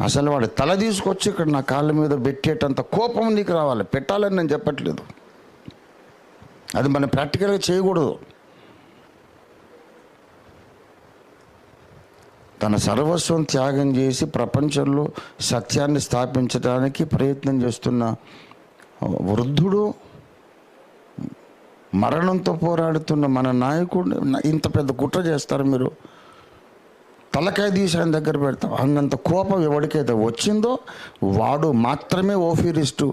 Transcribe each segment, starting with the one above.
అసలు వాడు తల తీసుకొచ్చి ఇక్కడ నా కాళ్ళ మీద పెట్టేటంత కోపం నీకు రావాలి. పెట్టాలని నేను చెప్పట్లేదు, అది మనం ప్రాక్టికల్గా చేయకూడదు. తన సర్వస్వం త్యాగం చేసి ప్రపంచంలో సత్యాన్ని స్థాపించడానికి ప్రయత్నం చేస్తున్న వృద్ధుడు, మరణంతో పోరాడుతున్న మన నాయకుడు ఇంత పెద్ద కుట్ర చేస్తారు మీరు? తలకాయ తీసి ఆయన దగ్గర పెడతాం. అన్నంత కోపం ఎవరికైతే వచ్చిందో వాడు మాత్రమే ఓఫీరిస్టు,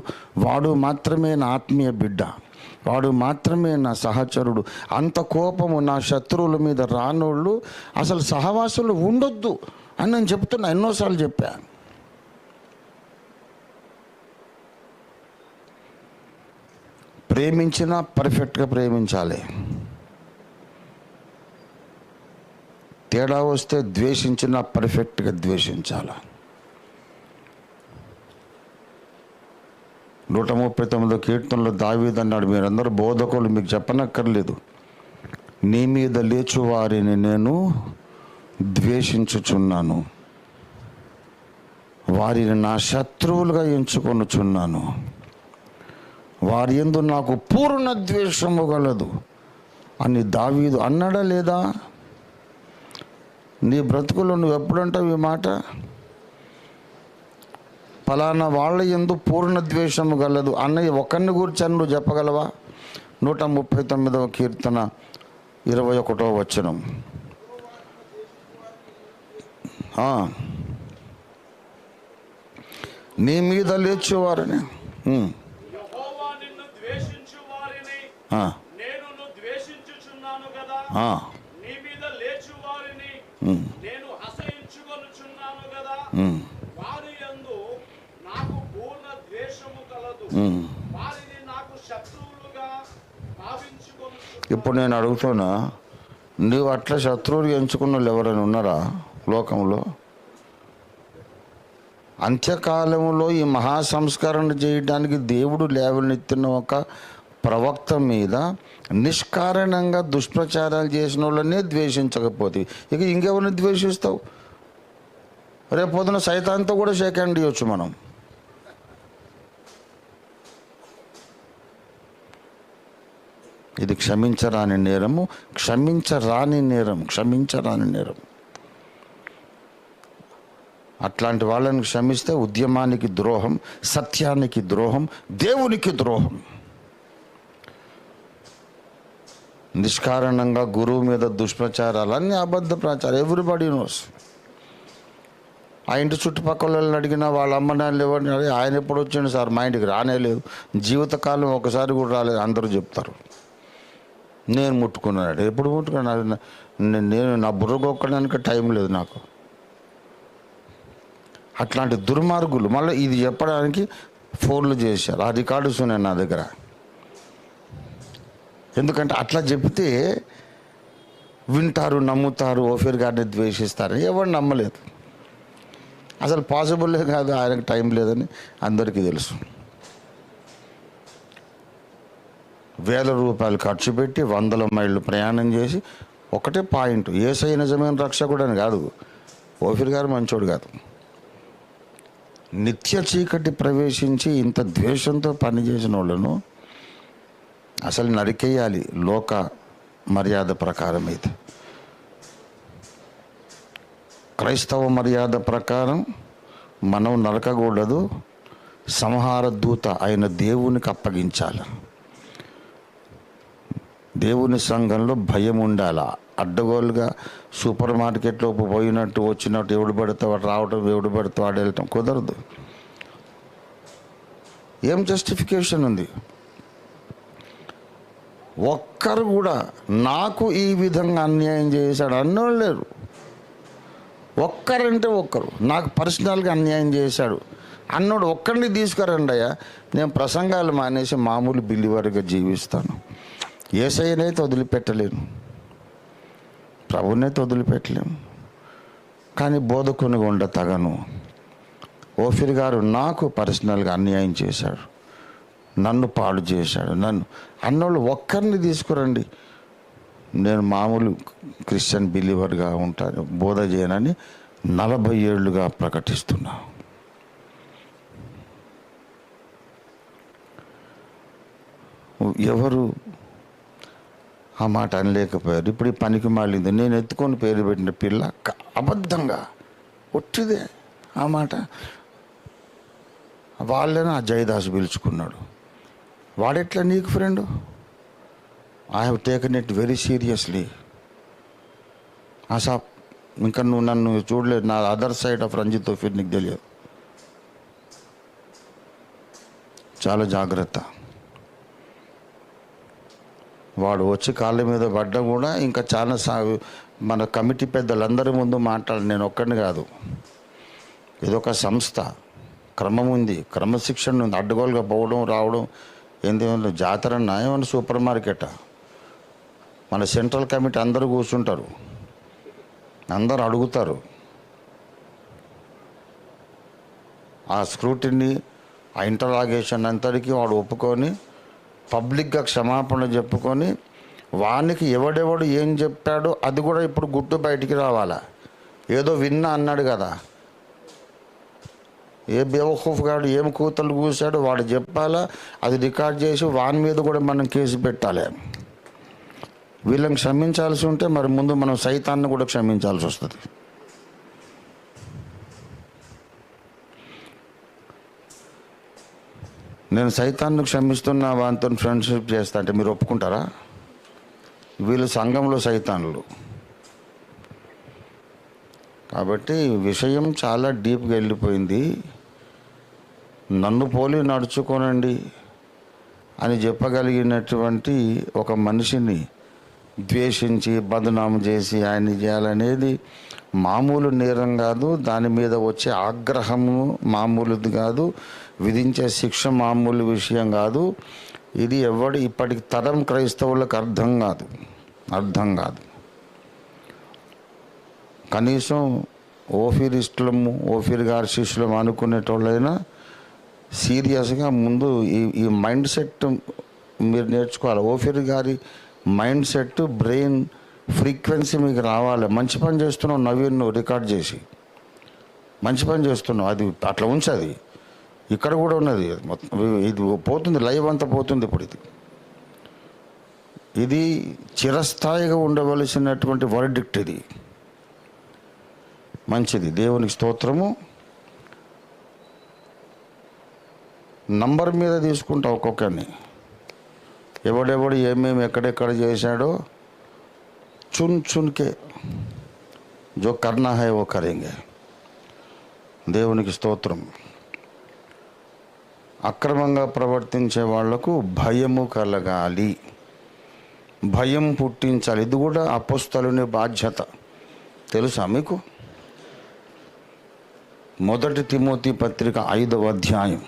వాడు మాత్రమే నా ఆత్మీయ బిడ్డ, వాడు మాత్రమే నా సహచరుడు. అంత కోపము నా శత్రువుల మీద రానోళ్ళు అసలు సహవాసులు ఉండొద్దు అని నేను చెప్తున్నా, ఎన్నోసార్లు చెప్పా. ప్రేమించినా పర్ఫెక్ట్గా ప్రేమించాలి. తేడా వస్తే ద్వేషించినా పర్ఫెక్ట్గా ద్వేషించాలి. 139 కీర్తనలో దావీదు అన్నాడు, మీరందరూ బోధకులు, మీకు చెప్పనక్కర్లేదు, నీ మీద లేచు వారిని నేను ద్వేషించుచున్నాను, వారిని నా శత్రువులుగా ఎంచుకొనుచున్నాను, వారి యందు నాకు పూర్ణ ద్వేషము గలదు అని దావీదు అన్నాడా లేదా? నీ బ్రతుకులో నువ్వు ఎప్పుడంటావు ఈ మాట? ఫలానా వాళ్ళ యందు పూర్ణ ద్వేషము గలదు అన్నయ్య ఒకరిని గురించి నువ్వు చెప్పగలవా? 139వ కీర్తన 21వ వచనం. నీ మీద లేచేవారని నేను అసహించుకొనుచున్నాను కదా, వారి యందు నాకు పూర్ణ ద్వేషము కలదు, వారిని నాకు శత్రువులుగా భావించుకొనుచున్నాను. ఇప్పుడు నేను అడుగుతున్నా, నువ్వు అట్లా శత్రువులు ఎంచుకున్న వాళ్ళు ఎవరైనా ఉన్నారా లోకంలో? అంత్యకాలంలో ఈ మహాసంస్కరణ చేయడానికి దేవుడు లేవనెత్తిన ఒక ప్రవక్త మీద నిష్కారణంగా దుష్ప్రచారాలు చేసిన వాళ్ళనే ద్వేషించకపోతే ఇక ఇంకెవరిని ద్వేషిస్తావు? రేపు పొద్దున సైతాన్తో కూడా షేక్ హ్యాండ్ ఇవ్వచ్చు మనం. ఇది క్షమించరాని నేరము, క్షమించరాని నేరం, క్షమించరాని నేరం. అట్లాంటి వాళ్ళని క్షమిస్తే ఉద్యమానికి ద్రోహం, సత్యానికి ద్రోహం, దేవునికి ద్రోహం. నిష్కారణంగా గురువు మీద దుష్ప్రచారాలు, అన్నీ అబద్ధ ప్రచారం, ఎవ్రీబడి నోస్. ఆ ఇంటి చుట్టుపక్కల వాళ్ళని అడిగినా వాళ్ళ అమ్మ నాన్నలు ఎవరిని అడిగి, ఆయన ఎప్పుడు వచ్చిండు సార్, మా ఇంటికి రానేలేదు, జీవితకాలం ఒకసారి కూడా రాలేదు అందరూ చెప్తారు. నేను ముట్టుకున్నాడు, ఎప్పుడు ముట్టుకున్నాడు? నేను నా బుర్రగొక్కడానికి టైం లేదు నాకు. అట్లాంటి దుర్మార్గులు మళ్ళీ ఇది చెప్పడానికి ఫోన్లు చేశారు, ఆ రికార్డ్స్ ఉన్నాయి నా దగ్గర. ఎందుకంటే అట్లా చెప్తే వింటారు, నమ్ముతారు, ఓఫీర్ గారిని ద్వేషిస్తారు. ఎవరు నమ్మలేదు, అసలు పాసిబుల్లే కాదు, ఆయనకు టైం లేదని అందరికీ తెలుసు. వేల రూపాయలు ఖర్చు పెట్టి 100 మైళ్ళు ప్రయాణం చేసి ఒకటే పాయింట్, యేసయ్య నిజమైన రక్షకుడు అని కాదు, ఓఫీర్ గారు మంచోడు కాదు, నిత్య చీకటి ప్రవేశించి ఇంత ద్వేషంతో పనిచేసిన వాళ్ళను అసలు నరికేయాలి లోక మర్యాద ప్రకారం. అయితే క్రైస్తవ మర్యాద ప్రకారం మనం నరకకూడదు, సంహార దూత అయిన దేవునికి అప్పగించాలి. దేవుని సంఘంలో భయం ఉండాలి. అడ్డగోలుగా సూపర్ మార్కెట్లోకి పోయినట్టు వచ్చినట్టు ఎవడు పడితే వాడు రావటం, ఎవడు పడితే వాడు వెళ్ళటం కుదరదు. ఏం జస్టిఫికేషన్ ఉంది? ఒక్కరు కూడా నాకు ఈ విధంగా అన్యాయం చేశాడు అన్నోళ్ళు లేరు. ఒక్కరంటే ఒక్కరు నాకు పర్సనల్గా అన్యాయం చేశాడు అన్నోడు ఒక్కడిని తీసుకురండి అయ్యా, నేను ప్రసంగాలు మానేసి మామూలు బిల్లివారిగా జీవిస్తాను. యేసయ్యనైతే వదిలిపెట్టలేను, ప్రభునైతే వదిలిపెట్టలేము, కానీ బోధకునిగా ఉండ తగను. ఓఫీర్ గారు నాకు పర్సనల్గా అన్యాయం చేశాడు, నన్ను పాడు చేశాడు, నన్ను అన్నోళ్ళు ఒక్కరిని తీసుకురండి, నేను మామూలు క్రిస్టియన్ బిలీవర్గా ఉంటాను, బోధ చేయనని 40 ఏళ్ళుగా ప్రకటిస్తున్నా. ఎవరు ఆ మాట అనలేకపోయారు. ఇప్పుడు ఈ పనికి మాలింది. నేను ఎత్తుకొని పేరు పెట్టిన పిల్ల అబద్ధంగా ఒట్టిదే ఆ మాట. వాళ్ళని ఆ జయదాస్ పిలుచుకున్నాడు. వాడెట్లా నీకు friend? I have taken it very seriously. ASHA, ఇంకా నువ్వు నన్ను చూడలేదు. నా అదర్ సైడ్ ఆఫ్ రంజిత్ తోఫీర్ నీకు తెలియదు. చాలా జాగ్రత్త. వాడు వచ్చి కాళ్ళ మీద పడ్డా కూడా ఇంకా చాలా మన కమిటీ పెద్దలందరి ముందు మాట్లాడి, నేను ఒక్కడిని కాదు, ఇదొక సంస్థ, క్రమం ఉంది, క్రమశిక్షణ ఉంది. అడ్డగోలుగా పోవడం రావడం ఏంది? జాతర ఏమన్నా సూపర్ మార్కెటా? మన సెంట్రల్ కమిటీ అందరూ కూర్చుంటారు, అందరు అడుగుతారు. ఆ స్క్రూటిని, ఆ ఇంటరాగేషన్ అంతటికీ వాడు ఒప్పుకొని పబ్లిక్గా క్షమాపణ చెప్పుకొని వానికి ఎవడెవడు ఏం చెప్పాడో అది కూడా ఇప్పుడు గుట్టు బయటికి రావాలా. ఏదో విన్నా అన్నాడు కదా, ఏ బేవఖూఫ్ గాడు ఏం కూతలు కూసాడో వాడు చెప్పాలా. అది రికార్డ్ చేసి వాని మీద కూడా మనం కేసు పెట్టాలి. వీళ్ళని క్షమించాల్సి ఉంటే మరి ముందు మనం సైతాన్ని కూడా క్షమించాల్సి వస్తుంది. నేను సైతాన్ని క్షమిస్తున్నా, వానితో ఫ్రెండ్షిప్ చేస్తా అంటే మీరు ఒప్పుకుంటారా? వీళ్ళు సంఘంలో సైతాన్లు. కాబట్టి విషయం చాలా డీప్గా వెళ్ళిపోయింది. నన్ను పోలి నడుచుకోనండి అని చెప్పగలిగినటువంటి ఒక మనిషిని ద్వేషించి బదనాము చేసి ఆయన్ని చేయాలనేది మామూలు నేరం కాదు. దాని మీద వచ్చే ఆగ్రహము మామూలుది కాదు. విధించే శిక్ష మామూలు విషయం కాదు. ఇది ఇప్పటికి తరం క్రైస్తవులకు అర్థం కాదు. కనీసం ఓఫీరిస్టులము, ఓఫీర్ గారి శిష్యులము అనుకునేటోళ్ళైనా సీరియస్గా ముందు ఈ మైండ్ సెట్ మీరు నేర్చుకోవాలి. ఓఫీర్ గారి మైండ్ సెట్, బ్రెయిన్ ఫ్రీక్వెన్సీ మీకు రావాలి. మంచి పని చేస్తున్నావు నవీన్, నువ్వు రికార్డ్ చేసి మంచి పని చేస్తున్నావు, అది అట్లా ఉంచది. ఇక్కడ కూడా ఉన్నది మొత్తం, ఇది పోతుంది, లైవ్ అంతా పోతుంది. ఇప్పుడు ఇది చిరస్థాయిగా ఉండవలసినటువంటి వర్డిక్ట్. ఇది మంచిది, దేవునికి స్తోత్రము. నంబర్ మీద తీసుకుంటా ఒక్కొక్కరిని, ఎవడెవడు ఏమేమి ఎక్కడెక్కడ చేశాడో చున్కే జో కర్నా హై ఓ కరేంగే. దేవునికి స్తోత్రం. అక్రమంగా ప్రవర్తించే వాళ్లకు భయము కలగాలి, భయం పుట్టించాలి. ఇది కూడా అపోస్తలుని బాధ్యత. తెలుసా మీకు? 1 తిమోతి పత్రిక 5వ అధ్యాయం